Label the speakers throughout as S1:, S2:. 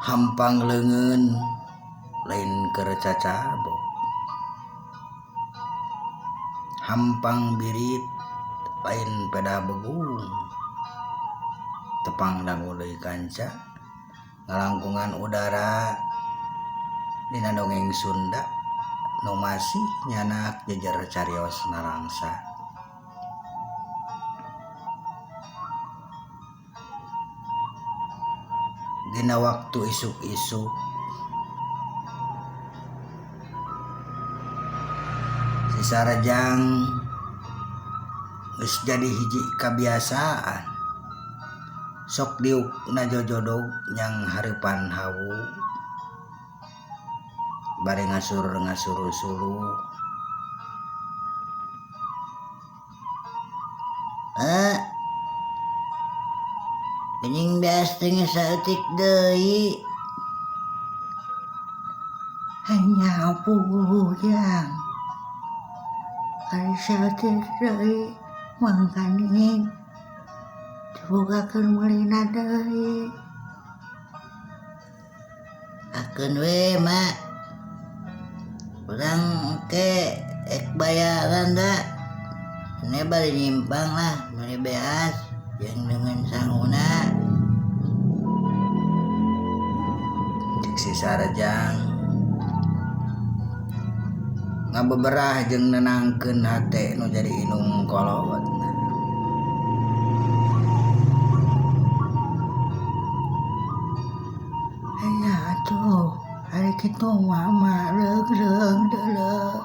S1: hampang leungeun lain keur cacabok, hampang birit lain peda begung, tepang dangu deui kanca ngalangkungan udara dina dongeng Sunda nu masih nyanak jejer carios narangsa. Dina waktu isuk-isuk si Sarajang geus jadi hiji kabiasaan sok diukna jojodog nyang hareupan hawu bari ngasur suluh. Geuning beas teh saeutik deui. Hanya puyang. Ari saeutik deui mangkaning dibogakeun meulina deui. Akeun we, Mak. Urang ke bayaran da. Ini bari nyimpang lah, bari beas yang dengan sanguna. Cek si Sarajang ngabeberah jeung nenangkeun hate nu jadi inung kolot. Aya atuh, ari kitu mama leug-leug deuleu.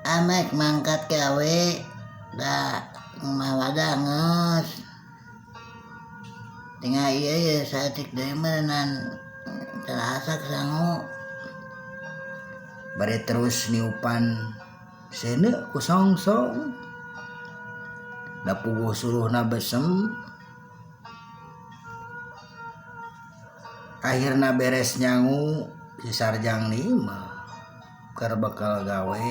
S1: Amek mangkat gawe da mawadangeus. Tinggal ieu saeutik deui meureunnan terasa sangu. Bari terus niupan seuneu ku songsong. Da puguh suluhna besem. Akhirna beres nyangu si Sarjang lima keur bekal gawe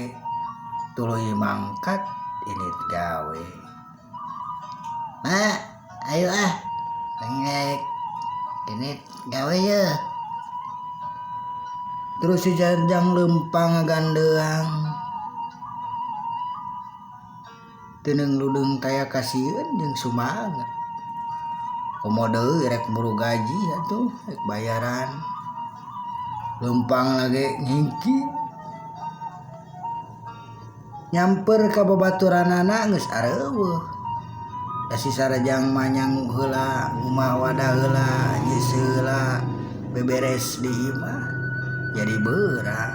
S1: tuluy mangkat init gawe. Mak, ayo ah. Ngek init gawe ye. Terus si Sarjang lempang ngagandeuang. Teuneng ludeng taya kasieun jeung sumanget. Komo deui rek buru gaji atuh, rek bayaran. Lempang lage ngingki. Nyamper ka babaturanana geus areueuh. Da si Sarajang manyang heula, umah wadah heula, geus heula beberes di imah. Jadi beurang.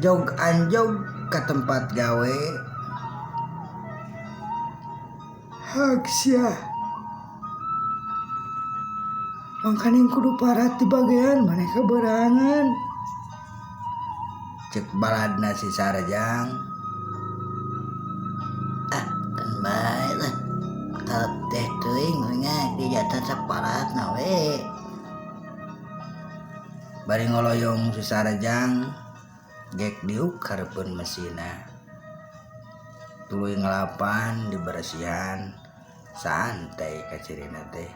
S1: Jog anjog ka tempat gawe. Haksia. Mangkaning kudu parat di bagean maneh berangan. Cek baladna si Sarajang. Kan bae lah. Kalep teh teuing nya di jatah saparatna we. Bari ngoloyong si Sarajang gek diuk hareupeun mesinna. Tuluy ngelapan diberesihan santai kacirina teh.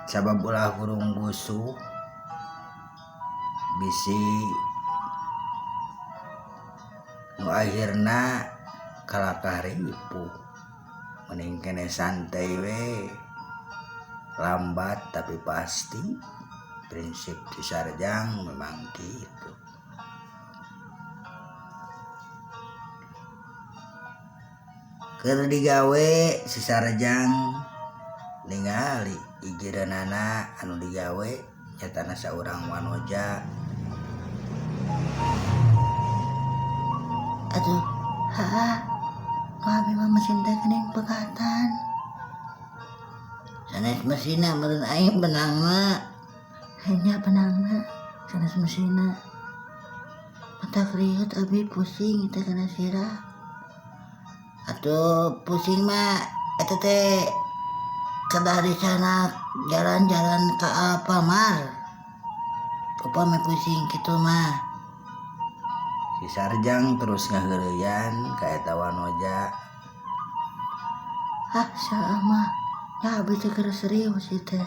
S1: Sabab ulah burung busuk bisi nu akhirna kalakah ripuh. Mending kene santai we. Lambat tapi pasti. Prinsip si Sarjang memang gitu. Keur digawe si Sarjang ningali ijiranana anu digawe nyatana saurang wanoja. Aduh, kami mah mesin teh geuning pegatan. Sanes mesinna meureun aing benangna. Hanya benangna sanes mesinna. Mata kriut abi pusing teh kana sirah. Atuh pusing mah eta teh kedah di sana jalan-jalan ke Alfamart. Upami pusing kitu mah. Si Sarjang terus ngaheureuyan ka eta wanoja. sama ya bisa kira serius itu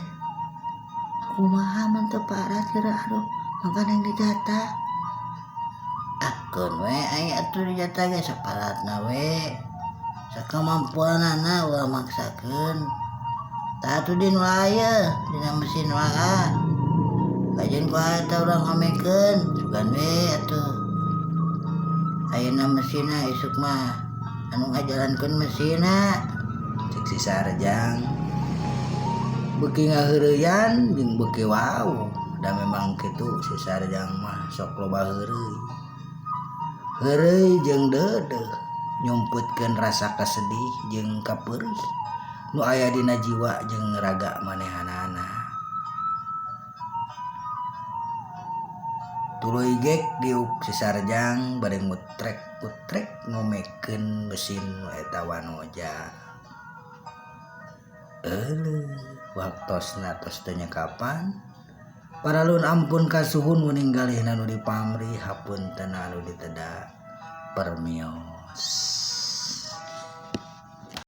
S1: kumaha man teu parat kira aduh makan yang dijata akun we aya atuh dijata ge saparatna we sakamampuanana ulah maksakeun tah atuh din waya dina mesin wae kajian ku eta urang ngamekeun sugan we atuh ayeuna mesinna isuk mah anu ngajalankeun mesinna cek si Sarjang beuki ngaheureuyan jeung beuki wau da memang kitu si Sarjang mah sok loba heureuy jeung deudeuh nyumputkeun rasa kasedih jeung kapeurih nu aya dina jiwa jeung raga manehanana tuluy gek diuk si Sarjang bari ngutrek ngomekeun mesin eta wanoja waktosna tos teu nyekapan paralun ampun kasuhun meninggalihna nu dipamrih hapunten anu diteda permios.